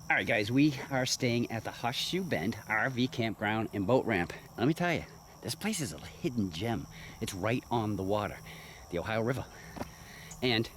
All right, guys, we are staying at the Horseshoe Bend RV Campground and Boat Ramp. Let me tell you, this place is a hidden gem. It's right on the water, the Ohio River. And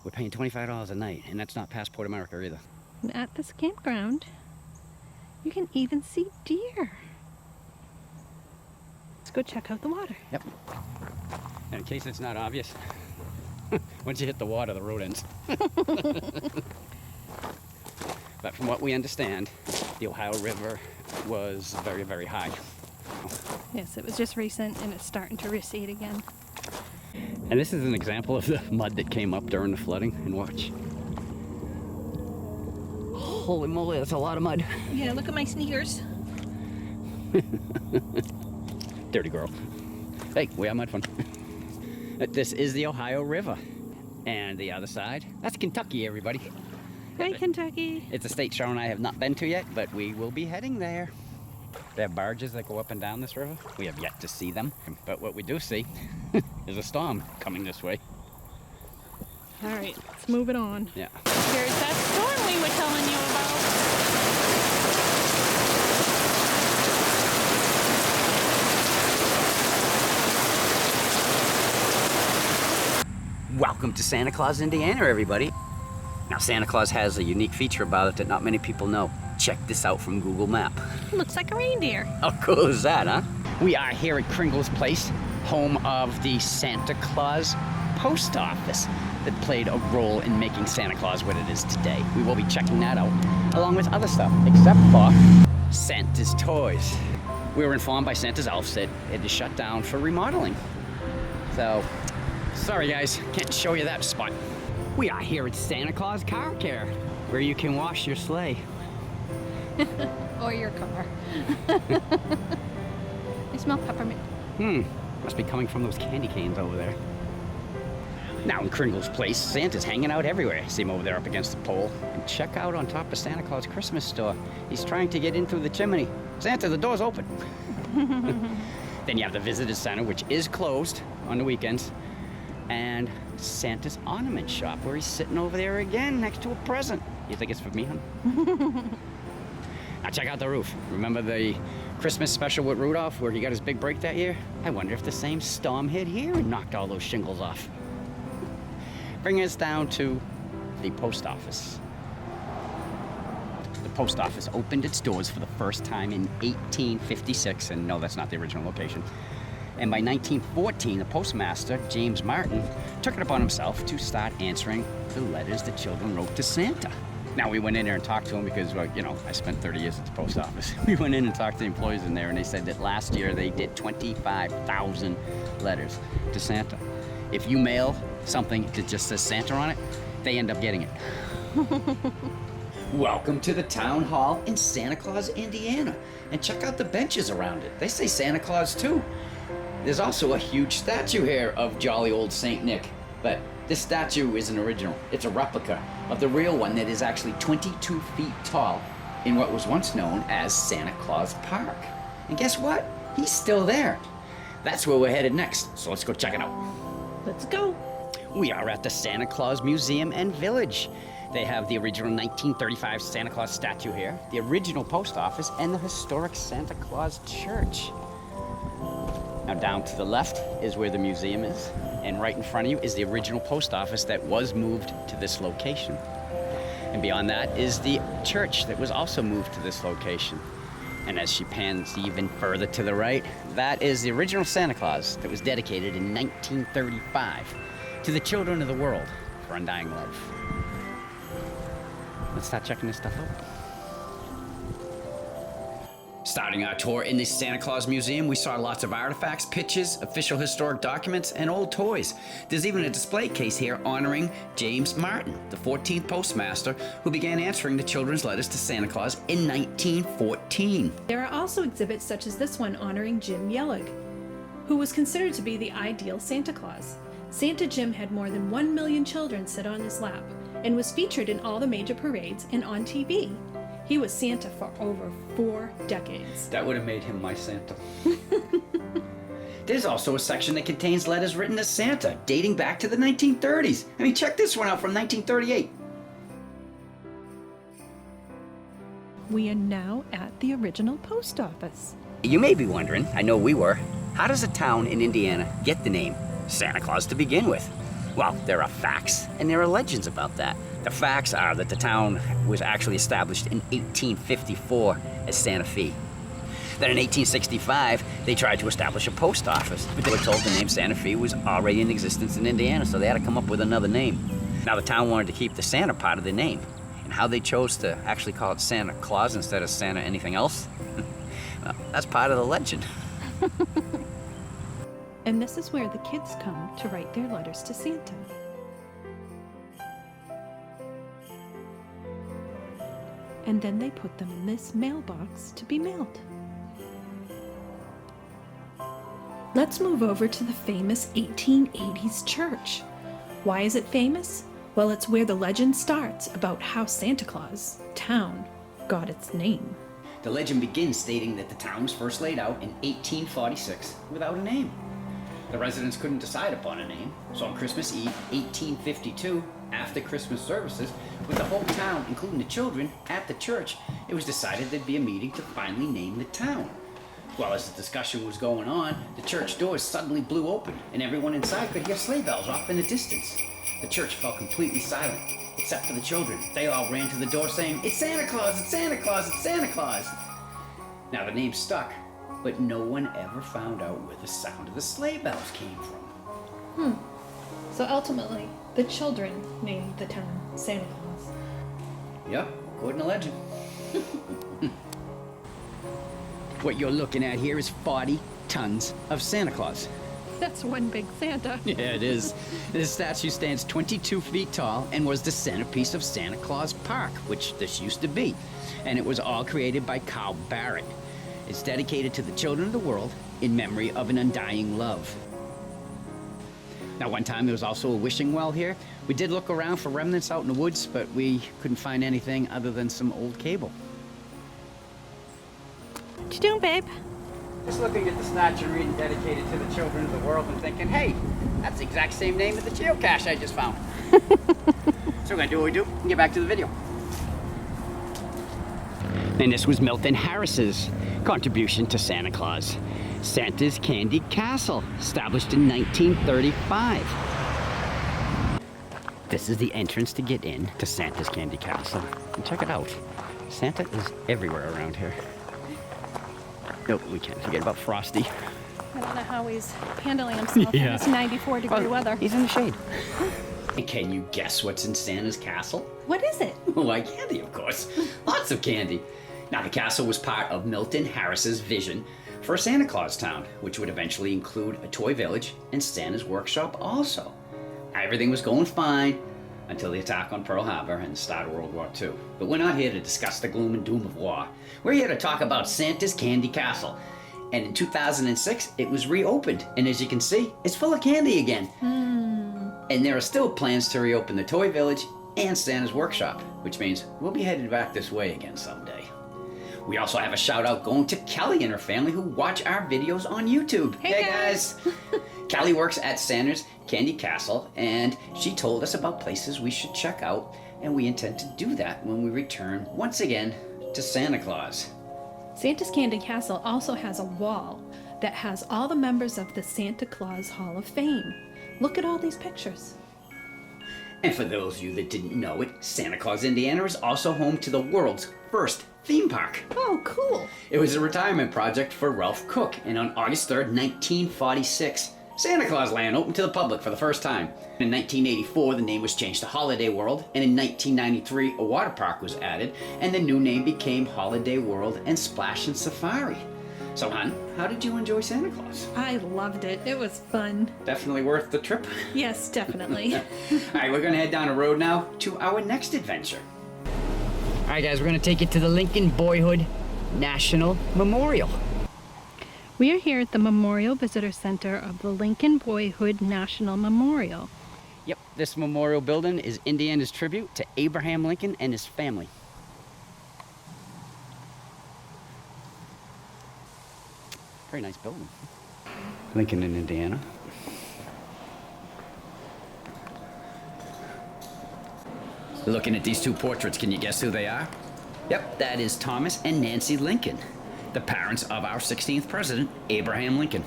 we're paying $25 a night, and that's not Passport America either. And at this campground, you can even see deer. Let's go check out the water. Yep. And in case it's not obvious, once you hit the water, the road ends. But from what we understand, the Ohio River was very, very high. Yes, it was just recent and it's starting to recede again. And this is an example of the mud that came up during the flooding. And watch. Holy moly, that's a lot of mud. Yeah, look at my sneakers. Dirty girl. Hey, we have mud fun. This is the Ohio River. And the other side, that's Kentucky, everybody. Hi, Kentucky. It's a state Cheryl and I have not been to yet, but we will be heading there. They have barges that go up and down this river. We have yet to see them, but what we do see is a storm coming this way. All right, let's move it on. Yeah. Here's that storm we were telling you about. Welcome to Santa Claus, Indiana, everybody. Now, Santa Claus has a unique feature about it that not many people know. Check this out from Google Map. Looks like a reindeer. How cool is that, huh? We are here at Kringle's Place, home of the Santa Claus post office that played a role in making Santa Claus what it is today. We will be checking that out, along with other stuff, except for Santa's toys. We were informed by Santa's elves that it is shut down for remodeling. So, sorry guys, can't show you that spot. We are here at Santa Claus Car Care, where you can wash your sleigh. Or your car. I smell peppermint. Must be coming from those candy canes over there. Now in Kringle's Place, Santa's hanging out everywhere. See him over there up against the pole. And check out on top of Santa Claus Christmas store. He's trying to get in through the chimney. Santa, the door's open. Then you have the Visitor Center, which is closed on the weekends. And Santa's ornament shop, where he's sitting over there again next to a present. You think it's for me, hon? Now check out the roof. Remember the Christmas special with Rudolph where he got his big break that year? I wonder if the same storm hit here and knocked all those shingles off. Bringing us down to the post office. The post office opened its doors for the first time in 1856, and no, that's not the original location. And by 1914, the postmaster, James Martin, took it upon himself to start answering the letters the children wrote to Santa. Now, we went in there and talked to him because, well, you know, I spent 30 years at the post office. We went in and talked to the employees in there, and they said that last year they did 25,000 letters to Santa. If you mail something that just says Santa on it, they end up getting it. Welcome to the town hall in Santa Claus, Indiana. And check out the benches around it. They say Santa Claus too. There's also a huge statue here of jolly old Saint Nick, but this statue isn't original. It's a replica of the real one that is actually 22 feet tall in what was once known as Santa Claus Park. And guess what? He's still there. That's where we're headed next, so let's go check it out. Let's go. We are at the Santa Claus Museum and Village. They have the original 1935 Santa Claus statue here, the original post office, and the historic Santa Claus Church. Now down to the left is where the museum is, and right in front of you is the original post office that was moved to this location. And beyond that is the church that was also moved to this location. And as she pans even further to the right, that is the original Santa Claus that was dedicated in 1935 to the children of the world for undying love. Let's start checking this stuff out. Starting our tour in the Santa Claus Museum, we saw lots of artifacts, pictures, official historic documents, and old toys. There's even a display case here honoring James Martin, the 14th postmaster who began answering the children's letters to Santa Claus in 1914. There are also exhibits such as this one honoring Jim Yelig, who was considered to be the ideal Santa Claus. Santa Jim had more than 1 million children sit on his lap and was featured in all the major parades and on TV. He was Santa for over 4 decades. That would have made him my Santa. There's also a section that contains letters written to Santa, dating back to the 1930s. I mean, check this one out from 1938. We are now at the original post office. You may be wondering, I know we were, how does a town in Indiana get the name Santa Claus to begin with? Well, there are facts and there are legends about that. The facts are that the town was actually established in 1854 as Santa Fe. Then in 1865, they tried to establish a post office, but they were told the name Santa Fe was already in existence in Indiana, so they had to come up with another name. Now the town wanted to keep the Santa part of the name, and how they chose to actually call it Santa Claus instead of Santa anything else, well, that's part of the legend. And this is where the kids come to write their letters to Santa. And then they put them in this mailbox to be mailed. Let's move over to the famous 1880s church. Why is it famous? Well, it's where the legend starts about how Santa Claus town got its name. The legend begins stating that the town was first laid out in 1846 without a name. The residents couldn't decide upon a name, so on Christmas Eve, 1852, after Christmas services, with the whole town, including the children, at the church, it was decided there'd be a meeting to finally name the town. Well, as the discussion was going on, the church doors suddenly blew open, and everyone inside could hear sleigh bells off in the distance. The church fell completely silent, except for the children. They all ran to the door saying, "It's Santa Claus! It's Santa Claus! It's Santa Claus!" Now the name stuck, but no one ever found out where the sound of the sleigh bells came from. So ultimately, the children named the town Santa Claus. Yep, according to legend. What you're looking at here is 40 tons of Santa Claus. That's one big Santa. Yeah, it is. This statue stands 22 feet tall and was the centerpiece of Santa Claus Park, which this used to be. And it was all created by Carl Barrett. It's dedicated to the children of the world in memory of an undying love. Now, one time there was also a wishing well here. We did look around for remnants out in the woods, but we couldn't find anything other than some old cable. What you doing, babe? Just looking at the statue reading dedicated to the children of the world and thinking, hey, that's the exact same name as the geocache I just found. So we're gonna do what we do and get back to the video. And this was Milton Harris's contribution to Santa Claus. Santa's Candy Castle, established in 1935. This is the entrance to get in to Santa's Candy Castle. And check it out. Santa is everywhere around here. Nope, we can't forget about Frosty. I don't know how he's handling himself in this 94-degree weather. He's in the shade. And can you guess what's in Santa's castle? What is it? Why, candy, of course. Lots of candy. Now, the castle was part of Milton Harris's vision for a Santa Claus town, which would eventually include a toy village and Santa's workshop also. Everything was going fine until the attack on Pearl Harbor and the start of World War II. But we're not here to discuss the gloom and doom of war. We're here to talk about Santa's Candy Castle. And in 2006, it was reopened. And as you can see, it's full of candy again. And there are still plans to reopen the toy village and Santa's workshop, which means we'll be headed back this way again someday. We also have a shout out going to Kelly and her family who watch our videos on YouTube. Hey guys! Kelly works at Santa's Candy Castle, and she told us about places we should check out, and we intend to do that when we return once again to Santa Claus. Santa's Candy Castle also has a wall that has all the members of the Santa Claus Hall of Fame. Look at all these pictures. And for those of you that didn't know it, Santa Claus, Indiana is also home to the world's first theme park. Oh, cool. It was a retirement project for Ralph Cook, and on August 3rd, 1946, Santa Claus Land opened to the public for the first time. In 1984, the name was changed to Holiday World, and in 1993, a water park was added, and the new name became Holiday World and Splash and Safari. So, hon, how did you enjoy Santa Claus? I loved it. It was fun. Definitely worth the trip? Yes, definitely. All right, we're going to head down the road now to our next adventure. All right, guys, we're going to take you to the Lincoln Boyhood National Memorial. We are here at the Memorial Visitor Center of the Lincoln Boyhood National Memorial. Yep, this memorial building is Indiana's tribute to Abraham Lincoln and his family. Very nice building. Lincoln in Indiana. Looking at these two portraits, can you guess who they are? Yep, that is Thomas and Nancy Lincoln, the parents of our 16th president, Abraham Lincoln.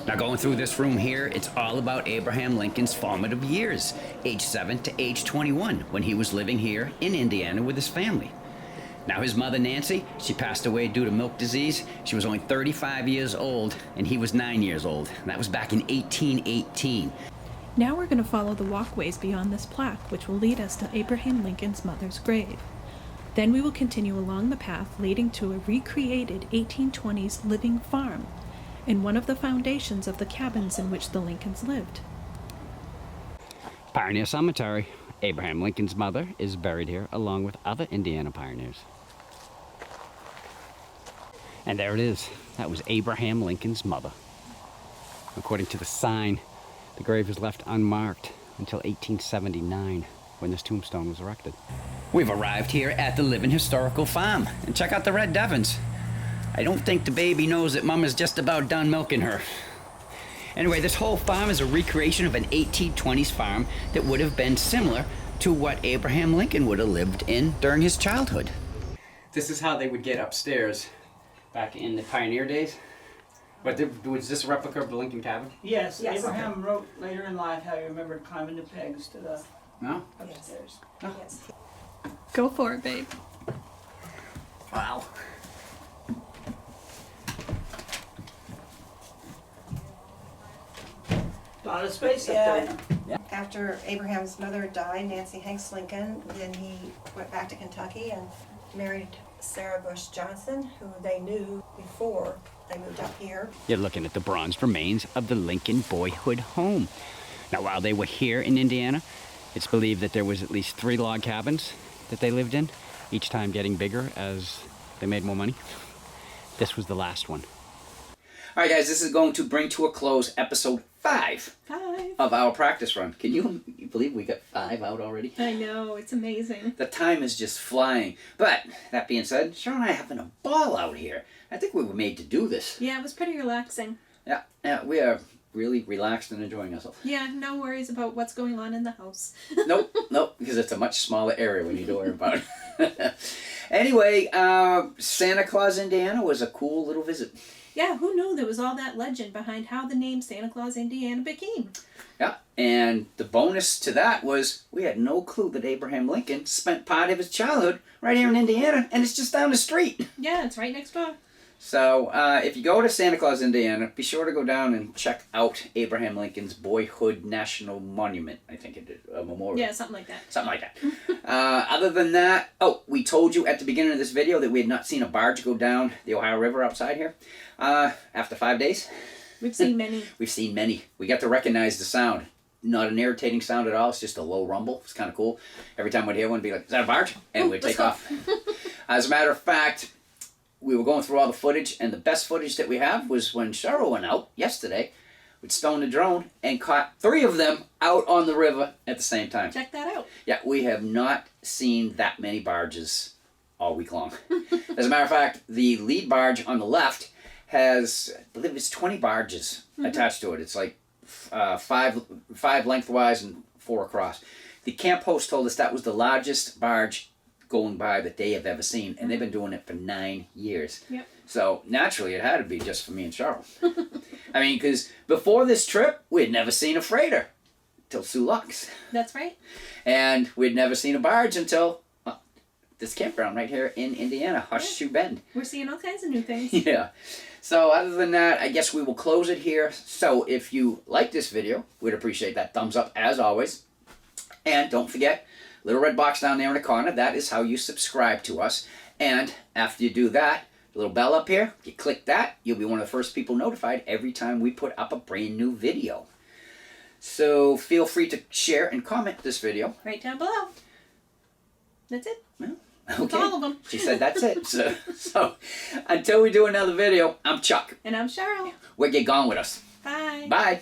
Now going through this room here, it's all about Abraham Lincoln's formative years, age 7 to age 21, when he was living here in Indiana with his family. Now his mother Nancy, she passed away due to milk disease. She was only 35 years old, and he was 9 years old. That was back in 1818. Now we're going to follow the walkways beyond this plaque, which will lead us to Abraham Lincoln's mother's grave. Then we will continue along the path leading to a recreated 1820s living farm and one of the foundations of the cabins in which the Lincolns lived. Pioneer Cemetery. Abraham Lincoln's mother is buried here along with other Indiana pioneers. And there it is. That was Abraham Lincoln's mother. According to the sign, the grave was left unmarked until 1879, when this tombstone was erected. We've arrived here at the Living Historical Farm, and check out the red Devons. I don't think the baby knows that Mama's just about done milking her. Anyway, this whole farm is a recreation of an 1820s farm that would have been similar to what Abraham Lincoln would have lived in during his childhood. This is how they would get upstairs back in the pioneer days. But was this a replica of the Lincoln cabin? Yes, Abraham wrote later in life how he remembered climbing the pegs to the upstairs. No? Yes. Go for it, babe. Wow. A lot of space up there. Yeah. After Abraham's mother died, Nancy Hanks Lincoln, then he went back to Kentucky and married Sarah Bush Johnson, who they knew before they moved up here. You're looking at the bronze remains of the Lincoln Boyhood home. Now, while they were here in Indiana, it's believed that there was at least 3 log cabins that they lived in, each time getting bigger as they made more money. This was the last one. All right, guys, this is going to bring to a close episode 5 of our practice run. Can you believe we got 5 out already? I know, it's amazing. The time is just flying. But that being said, Cheryl and I are having a ball out here. I think we were made to do this. Yeah, it was pretty relaxing. Yeah, we are really relaxed and enjoying ourselves. Yeah, no worries about what's going on in the house. Nope, because it's a much smaller area when you don't worry about it. Anyway, Santa Claus, Indiana was a cool little visit. Yeah, who knew there was all that legend behind how the name Santa Claus, Indiana became? Yeah, and the bonus to that was we had no clue that Abraham Lincoln spent part of his childhood right here in Indiana, and it's just down the street. Yeah, it's right next door. So if you go to Santa Claus, Indiana, be sure to go down and check out Abraham Lincoln's Boyhood National Monument. I think it is a memorial. Yeah, something like that. Something like that. Other than that, we told you at the beginning of this video that we had not seen a barge go down the Ohio River outside here. After 5 days. We've seen many. We've seen many. We got to recognize the sound. Not an irritating sound at all. It's just a low rumble. It's kind of cool. Every time we'd hear one, we'd be like, is that a barge? And we'd take off. As a matter of fact, we were going through all the footage, and the best footage that we have was when Cheryl went out yesterday with Stone the drone and caught 3 of them out on the river at the same time. Check that out. Yeah, we have not seen that many barges all week long. As a matter of fact, the lead barge on the left has, I believe it's 20 barges attached to it. It's like 5 lengthwise and 4 across. The camp host told us that was the largest barge going by that they have ever seen, and they've been doing it for 9 years. Yep. So naturally, it had to be just for me and Cheryl. I mean, because before this trip, we had never seen a freighter till Sioux Lux. That's right. And we'd never seen a barge until this campground right here in Indiana, Horseshoe Bend. We're seeing all kinds of new things. Yeah. So other than that, I guess we will close it here. So if you like this video, we'd appreciate that thumbs up as always. And don't forget, little red box down there in the corner, that is how you subscribe to us. And after you do that, the little bell up here, you click that, you'll be one of the first people notified every time we put up a brand new video. So feel free to share and comment this video. Right down below. That's it. Well, That's okay. all of them. She said that's it. So until we do another video, I'm Chuck. And I'm Cheryl. We'll get gone with us. Bye. Bye.